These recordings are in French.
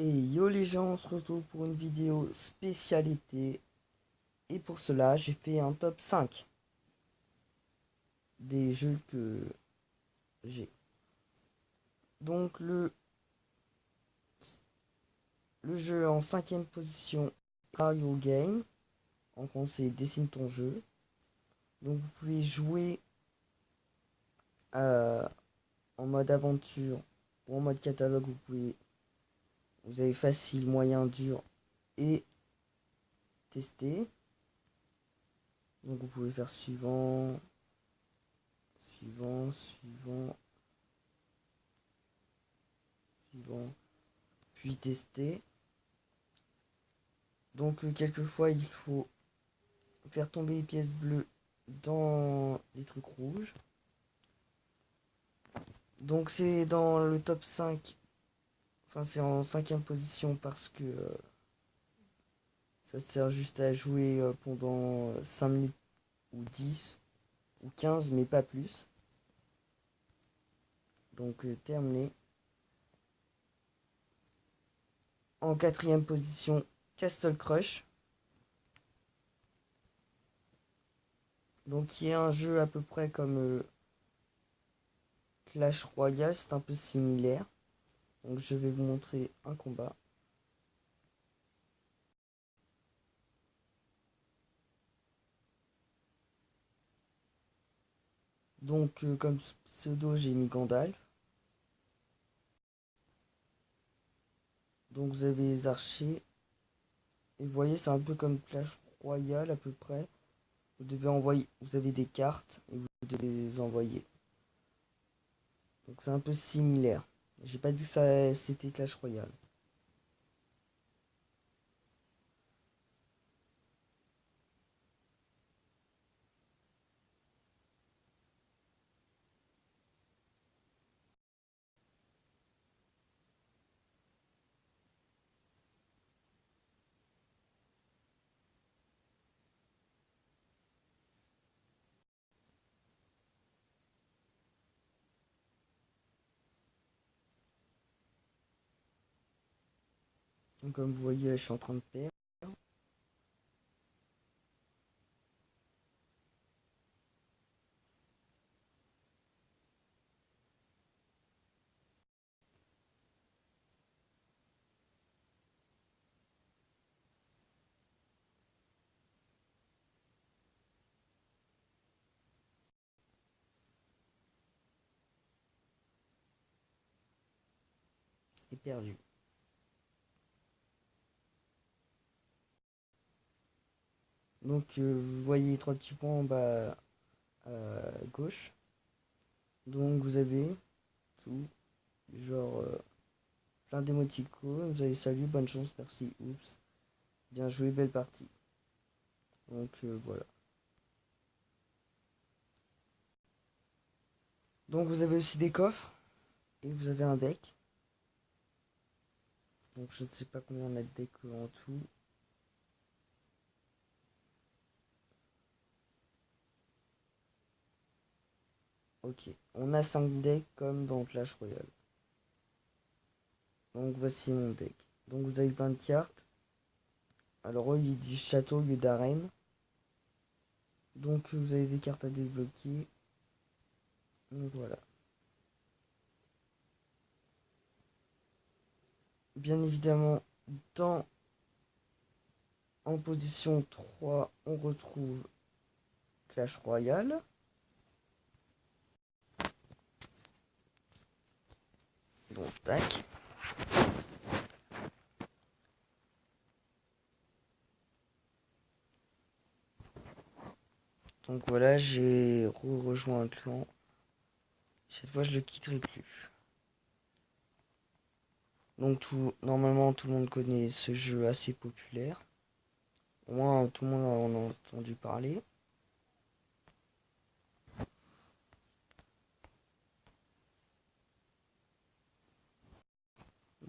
Et yo les gens, on se retrouve pour une vidéo spécialité. Et pour cela, j'ai fait un top 5 des jeux que j'ai. Donc le jeu en cinquième position, Mario Game. En français, dessine ton jeu. Donc vous pouvez jouer euh, en mode aventure ou en mode catalogue. Vous avez facile, moyen, dur et tester. Donc vous pouvez faire suivant, suivant, suivant, suivant, puis tester. Donc quelquefois il faut faire tomber les pièces bleues dans les trucs rouges. Donc c'est dans le top 5. Enfin c'est en cinquième position parce que ça sert juste à jouer pendant 5 minutes ou 10 ou 15 mais pas plus. Donc terminé. En quatrième position, Castle Crush. Donc qui est un jeu à peu près comme Clash Royale, c'est un peu similaire. Donc je vais vous montrer un combat. Donc comme pseudo j'ai mis Gandalf. Donc vous avez les archers. Et vous voyez c'est un peu comme Clash Royale à peu près. Vous devez envoyer. Vous avez des cartes et vous devez les envoyer. Donc c'est un peu similaire. J'ai pas dit que ça c'était Clash Royale. Donc comme vous voyez là, je suis en train de perdre. Et perdu. Donc vous voyez 3 petits points en bas à gauche. Donc vous avez tout. Genre plein d'émoticônes. Vous avez salut, bonne chance, merci, oups. Bien joué, belle partie. Donc voilà. Donc vous avez aussi des coffres. Et vous avez un deck. Donc je ne sais pas combien on a de decks en tout. Ok, on a 5 decks comme dans Clash Royale. Donc voici mon deck. Donc vous avez plein de cartes. Alors eux ils disent château au lieu d'arène. Donc vous avez des cartes à débloquer. Donc voilà. Bien évidemment, en position 3, on retrouve Clash Royale. Donc tac. Donc voilà, j'ai rejoint un clan. Cette fois, je le quitterai plus. Donc normalement, tout le monde connaît ce jeu assez populaire. Au moins, tout le monde en a entendu parler.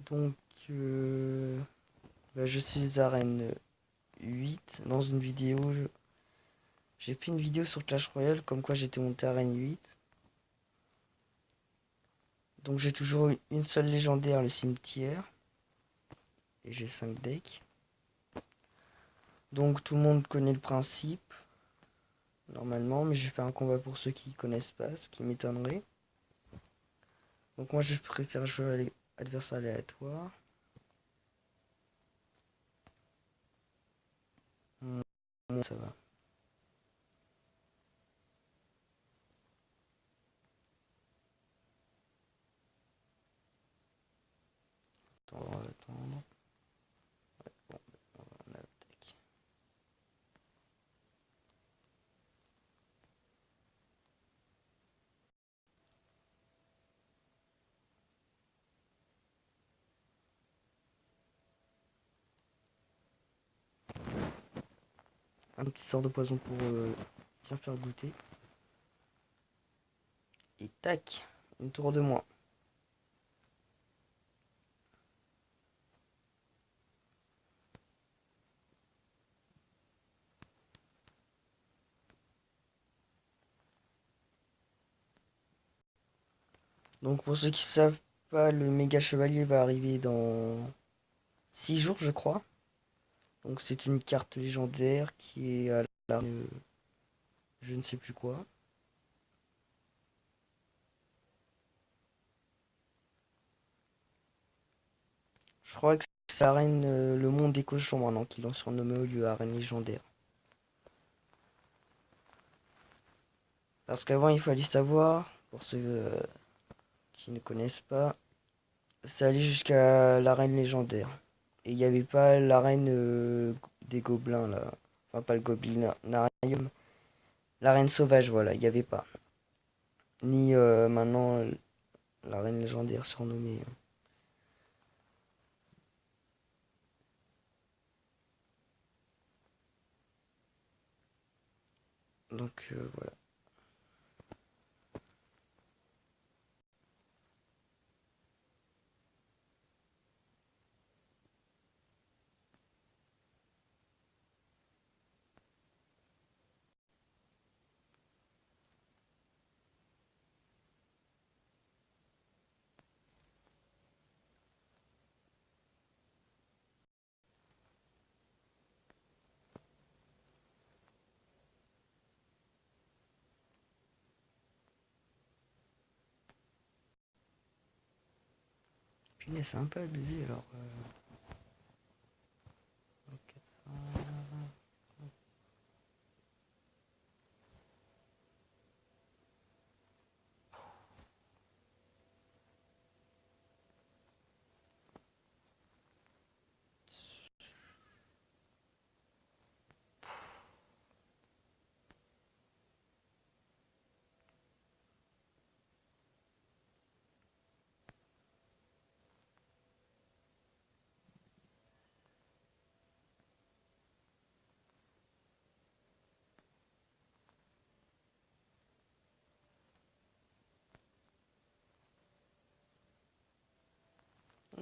Donc, je suis arène 8. Dans une vidéo, j'ai fait une vidéo sur Clash Royale comme quoi j'étais monté arène 8. Donc j'ai toujours une seule légendaire, le cimetière. et j'ai 5 decks. Donc tout le monde connaît le principe, normalement, mais je vais faire un combat pour ceux qui connaissent pas, ce qui m'étonnerait. Donc moi je préfère jouer à adversaire aléatoire. Ça va. Attends, on va attendre. Ouais, bon, on attaque. Un petit sort de poison pour bien faire goûter. Et tac, une tour de moins. Donc pour ceux qui savent pas, le méga chevalier va arriver dans 6 jours je crois. Donc c'est une carte légendaire qui est à la je ne sais plus quoi. Je crois que c'est l'arène le monde des cochons maintenant qu'ils l'ont surnommé au lieu arène légendaire. Parce qu'avant il fallait savoir, pour ceux qui ne connaissent pas, ça allait jusqu'à l'arène légendaire. Et il n'y avait pas l'arène des gobelins là. Enfin pas le goblinarium. L'arène sauvage, voilà, il n'y avait pas. Ni maintenant l'arène légendaire surnommée. Donc voilà. Punaise, c'est un peu abusé alors. 400.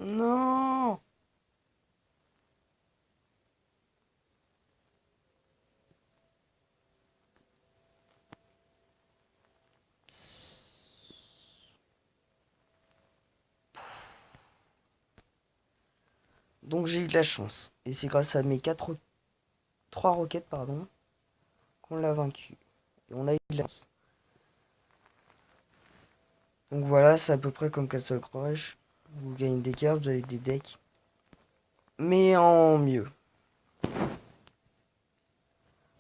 Non. Donc j'ai eu de la chance. Et c'est grâce à mes 3 roquettes pardon, qu'on l'a vaincu. Et on a eu de la chance. Donc voilà, c'est à peu près comme Castle Crush. Vous gagnez des cartes, vous avez des decks. Mais en mieux.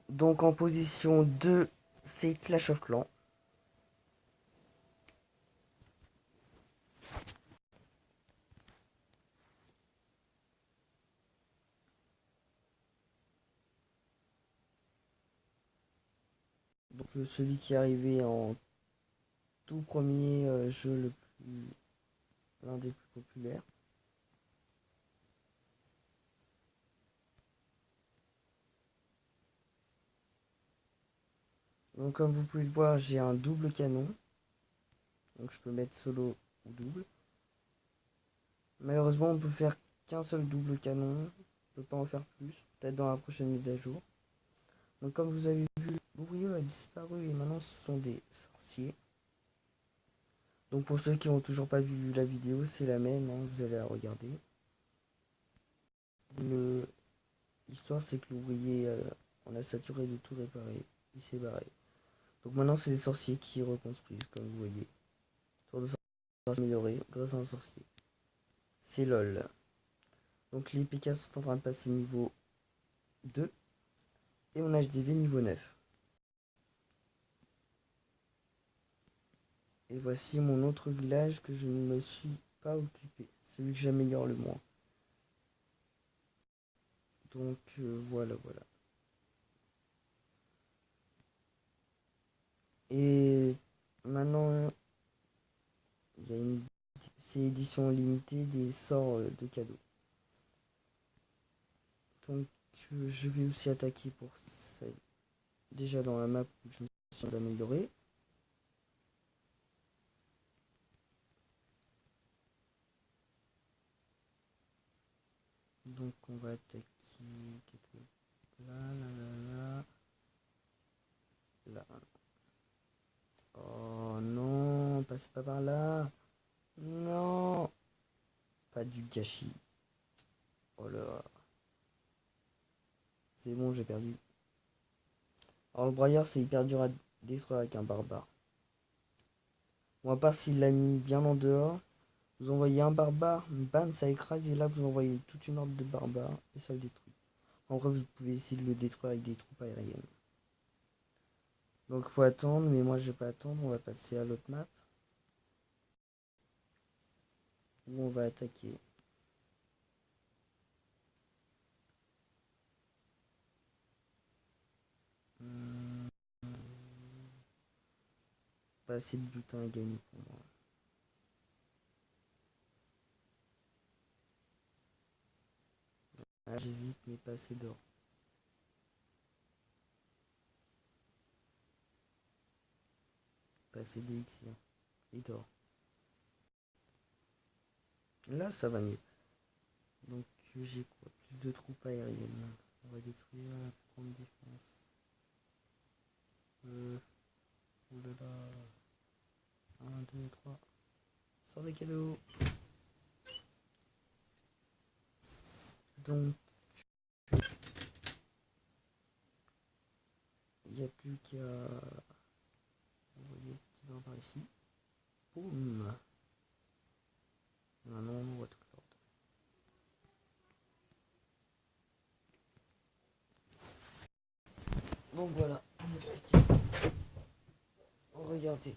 Donc en position 2, c'est Clash of Clans. Donc celui qui est arrivé en tout premier jeu l'un des plus populaires. Donc comme vous pouvez le voir, j'ai un double canon. Donc je peux mettre solo ou double. Malheureusement, on peut faire qu'un seul double canon. On peut pas en faire plus. Peut-être dans la prochaine mise à jour. Donc comme vous avez vu, l'ouvrier a disparu et maintenant ce sont des sorciers. Donc pour ceux qui n'ont toujours pas vu la vidéo, c'est la même, hein, vous allez la regarder. L'histoire, c'est que l'ouvrier, on a saturé de tout réparer. Il s'est barré. Donc maintenant, c'est les sorciers qui reconstruisent, comme vous voyez. Tour de sorcier amélioré grâce à un sorcier. C'est LOL. Donc les PK sont en train de passer niveau 2. Et mon HDV niveau 9. Et voici mon autre village que je ne me suis pas occupé. Celui que j'améliore le moins. Donc voilà. Et maintenant, il y a c'est édition limitée des sorts de cadeaux. Donc je vais aussi attaquer pour celle déjà dans la map où je me suis amélioré. Donc on va attaquer là. Oh non, passez pas par là. Non, pas du gâchis. Oh là, c'est bon, j'ai perdu. Alors le broyeur, c'est hyper dur à détruire avec un barbare. Bon, à part s'il l'a mis bien en dehors, vous envoyez un barbare, bam, ça écrase, et là vous envoyez toute une horde de barbares, et ça le détruit. En vrai, vous pouvez essayer de le détruire avec des troupes aériennes. Donc faut attendre, mais moi je vais pas attendre, on va passer à l'autre map. Où on va attaquer. Pas assez de butin à gagner pour moi. Ah, j'hésite, mais pas assez d'or. Pas assez d'élixir. Et d'or. Là, ça va mieux. Donc, j'ai quoi? Plus de troupes aériennes. On va détruire la plus grande défense. Oh là là. 1, 2, 3. Sors des cadeaux. Donc, il n'y a plus qu'à envoyer le petit barbare ici. Boum. Maintenant, on voit toute l'ordre. Donc voilà. Regardez.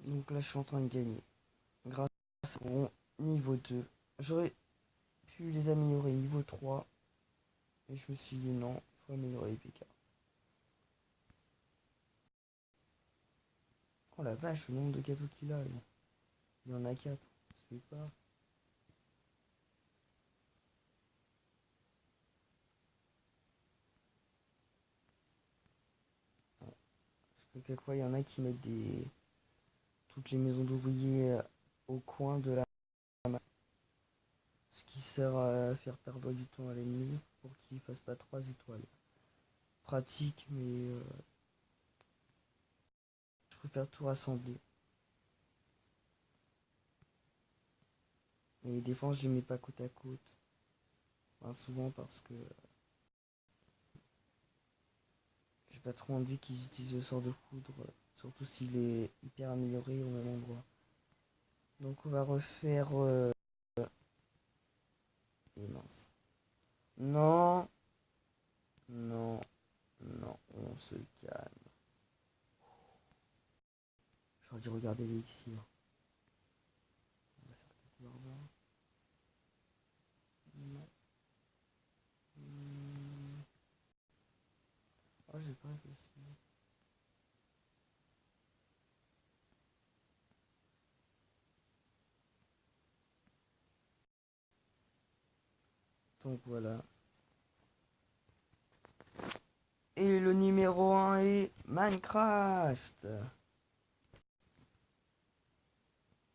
Donc là, je suis en train de gagner. Grâce au niveau 2. J'aurais pu les améliorer niveau 3. Et je me suis dit non, il faut améliorer les PK. Oh la vache, le nombre de cadeaux qu'il a. Il y en a 4. Ça fait pas. Parce que quelquefois, il y en a qui mettent toutes les maisons d'ouvriers au coin de la map. Ce qui sert à faire perdre du temps à l'ennemi pour qu'il fasse pas 3 étoiles. Pratique, mais je préfère tout rassembler. Mais les défenses, je les mets pas côte à côte. Enfin, souvent parce que j'ai pas trop envie qu'ils utilisent le sort de foudre. Surtout s'il est hyper amélioré au même endroit. Donc on va refaire... Et mince. Non. Non. Non. On se calme. J'aurais dû regarder l'élixir. On va faire que des barbares. Non. Pourquoi j'ai pas réfléchi? Donc voilà. Et le numéro 1 est Minecraft.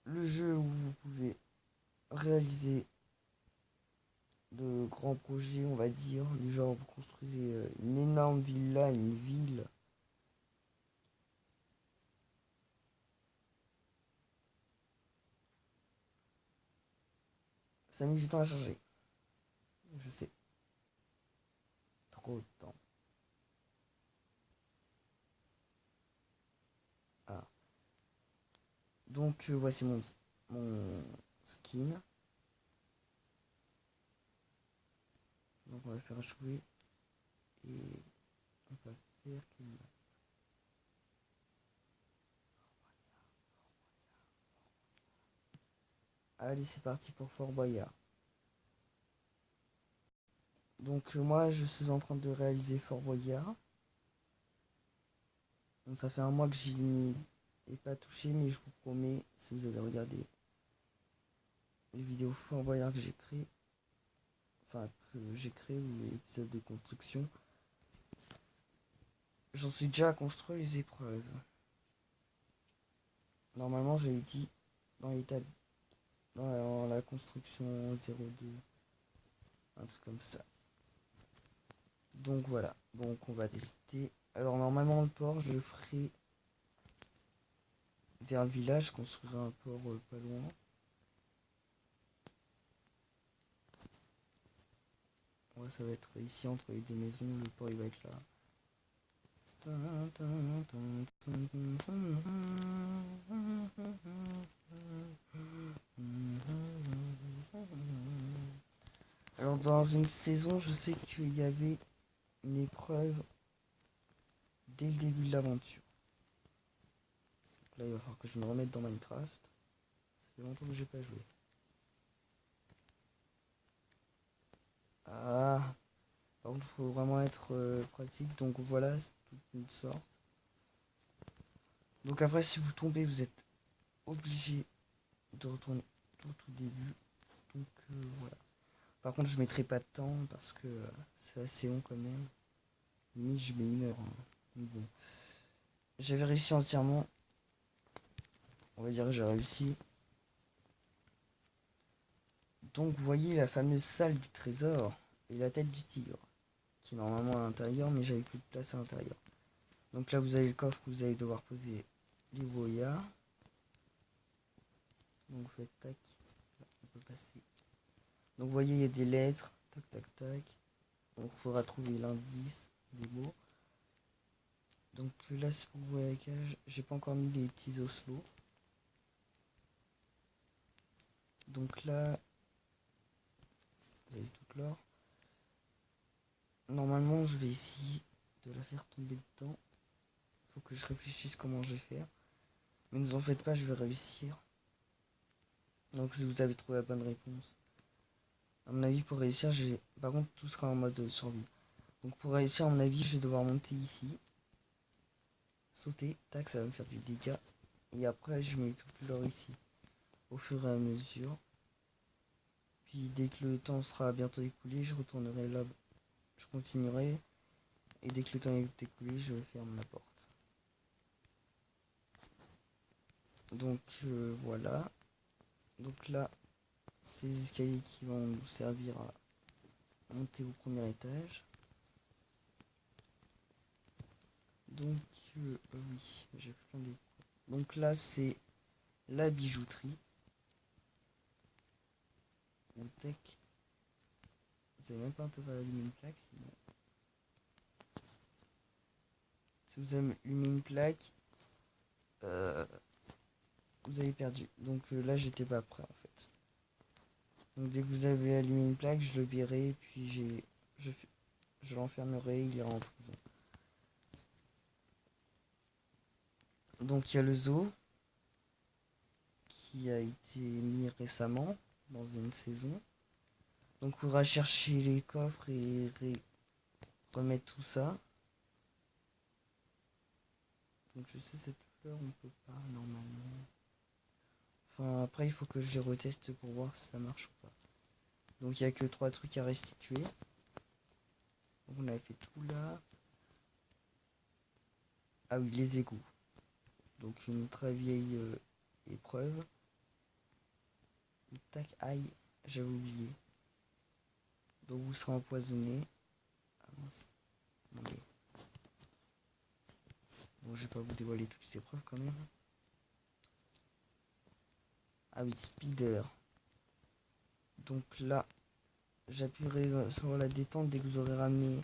Le jeu où vous pouvez réaliser de grands projets, on va dire. Du genre, vous construisez une énorme villa, une ville. Ça met du temps à charger. Je sais. Trop de temps. Ah. Donc, voici mon skin. Donc, on va faire jouer. Et on va faire qu'il... Allez, c'est parti pour Fort Boyard. Donc, moi, je suis en train de réaliser Fort Boyard. Donc, ça fait un mois que j'y n'y ai pas touché, mais je vous promets, si vous avez regardé les vidéos Fort Boyard que j'ai créées, ou l'épisode de construction, j'en suis déjà à construire les épreuves. Normalement, j'ai dit dans l'étape, dans la construction 02, un truc comme ça. Donc voilà, donc on va tester. Alors normalement le port, je le ferai vers le village, je construirai un port pas loin. Ouais, ça va être ici entre les deux maisons, le port il va être là. Alors dans une saison, je sais qu'il y avait une épreuve dès le début de l'aventure. Là, il va falloir que je me remette dans Minecraft. Ça fait longtemps que j'ai pas joué. Ah, par contre, il faut vraiment être pratique. Donc voilà, c'est toute une sorte. Donc après, si vous tombez, vous êtes obligé de retourner tout au début. Donc voilà. Par contre, je mettrai pas de temps parce que c'est assez long quand même. Limite, je mets 1 heure. Hein. Bon. J'avais réussi entièrement. On va dire que j'ai réussi. Donc vous voyez la fameuse salle du trésor et la tête du tigre. Qui est normalement à l'intérieur, mais j'avais plus de place à l'intérieur. Donc là, vous avez le coffre que vous allez devoir poser les broyards. Donc vous faites tac. Là, on peut passer. Donc vous voyez, il y a des lettres. Tac, tac, tac. Donc il faudra trouver l'indice des mots. Donc là, c'est pour vous la cage. J'ai pas encore mis les petits osselets. Donc là, vous avez toute l'or. Normalement, je vais essayer de la faire tomber dedans. Faut que je réfléchisse comment je vais faire. Mais ne vous en faites pas, je vais réussir. Donc si vous avez trouvé la bonne réponse. À mon avis, pour réussir, par contre, tout sera en mode survie. Donc pour réussir, à mon avis, je vais devoir monter ici. Sauter, tac, ça va me faire du dégât. Et après, je mets tout l'or ici. Au fur et à mesure. Puis dès que le temps sera bientôt écoulé, je retournerai là. Je continuerai. Et dès que le temps est écoulé, je ferme la porte. Donc voilà. Donc là, c'est les escaliers qui vont nous servir à monter au premier étage. Donc oui, j'ai plein de... Donc là, c'est la bijouterie. Ou tech. Vous avez même pas intérêt à allumer une plaque, sinon... Si vous allumez une plaque, vous avez perdu. Donc là, j'étais pas prêt en fait. Donc dès que vous avez allumé une plaque, je le virerai, puis je l'enfermerai, il ira en prison. Donc il y a le zoo qui a été mis récemment dans une saison. Donc on va chercher les coffres et remettre tout ça. Donc je sais cette fleur on peut pas normalement. Enfin après il faut que je les reteste pour voir si ça marche ou pas. Donc il n'y a que 3 trucs à restituer. Donc on avait fait tout là. Ah oui, les égouts. Donc une très vieille épreuve. Tac, aïe, j'avais oublié. Donc vous serez empoisonné. Ah mince. Non mais. Bon, je vais pas vous dévoiler toutes les épreuves quand même. Ah oui, speeder. Donc là, j'appuierai sur la détente dès que vous aurez ramené.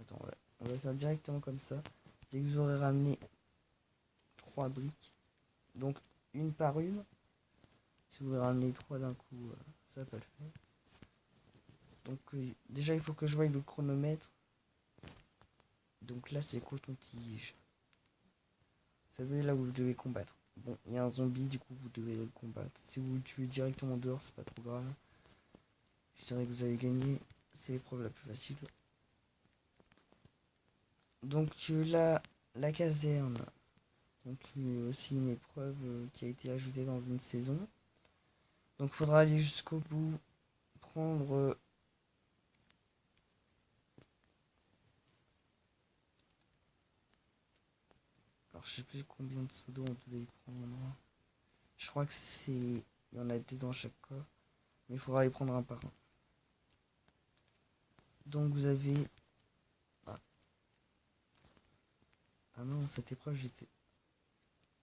Attends, ouais. On va faire directement comme ça. Dès que vous aurez ramené 3 briques. Donc une par une. Si vous ramenez 3 d'un coup, ça va pas le faire. Donc déjà il faut que je voie le chronomètre. Donc là c'est coton-tige. Vous savez là où vous devez combattre. Bon, il y a un zombie, du coup vous devez le combattre. Si vous le tuez directement dehors, c'est pas trop grave. Je dirais que vous avez gagné. C'est l'épreuve la plus facile. Donc là, la caserne. Donc aussi une épreuve qui a été ajoutée dans une saison. Donc il faudra aller jusqu'au bout. Prendre... alors je sais plus combien de pseudos on devait prendre. Je crois que c'est... il y en a 2 dans chaque cas. Mais il faudra les prendre un par un. Donc vous avez... Ah non, cette épreuve j'étais...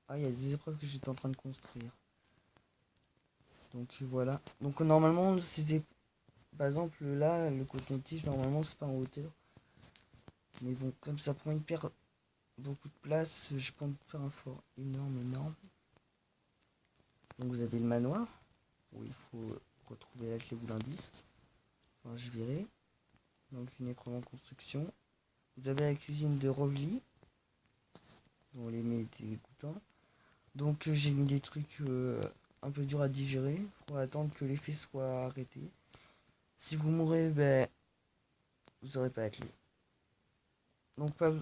Ah, il y a des épreuves que j'étais en train de construire. Donc voilà. Donc normalement c'était... Par exemple là, le coton-tige, normalement c'est pas en hauteur. Mais bon, comme ça prend hyper beaucoup de place, je peux en faire un fort énorme. Donc vous avez le manoir, où il faut retrouver la clé ou l'indice. Enfin, je verrai. Donc une épreuve en construction. Vous avez la cuisine de Rowley. On les met dégoûtants. Donc j'ai mis des trucs un peu durs à digérer. Faut attendre que l'effet soit arrêté. Si vous mourrez, ben vous aurez pas la clé. Donc pas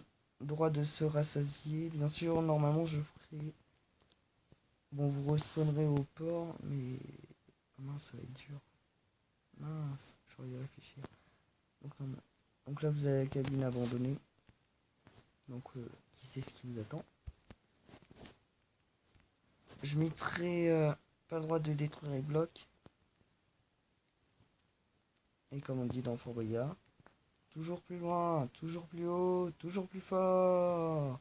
droit de se rassasier. Bien sûr, normalement je ferai... Bon, vous respawnerez au port, mais... Oh mince, ça va être dur. Mince, j'aurais dû réfléchir. Donc là, vous avez la cabine abandonnée. Donc, qui sait ce qui vous attend. Je mettrai pas le droit de détruire les blocs. Et comme on dit dans Fort Boyard, toujours plus loin, toujours plus haut, toujours plus fort.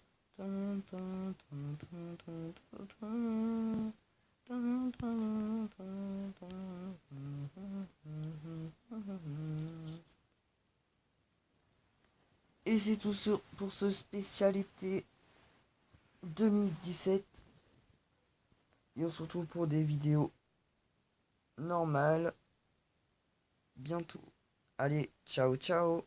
Et c'est tout pour ce spécialité 2017. Et on se retrouve pour des vidéos normales bientôt. Allez, ciao ciao.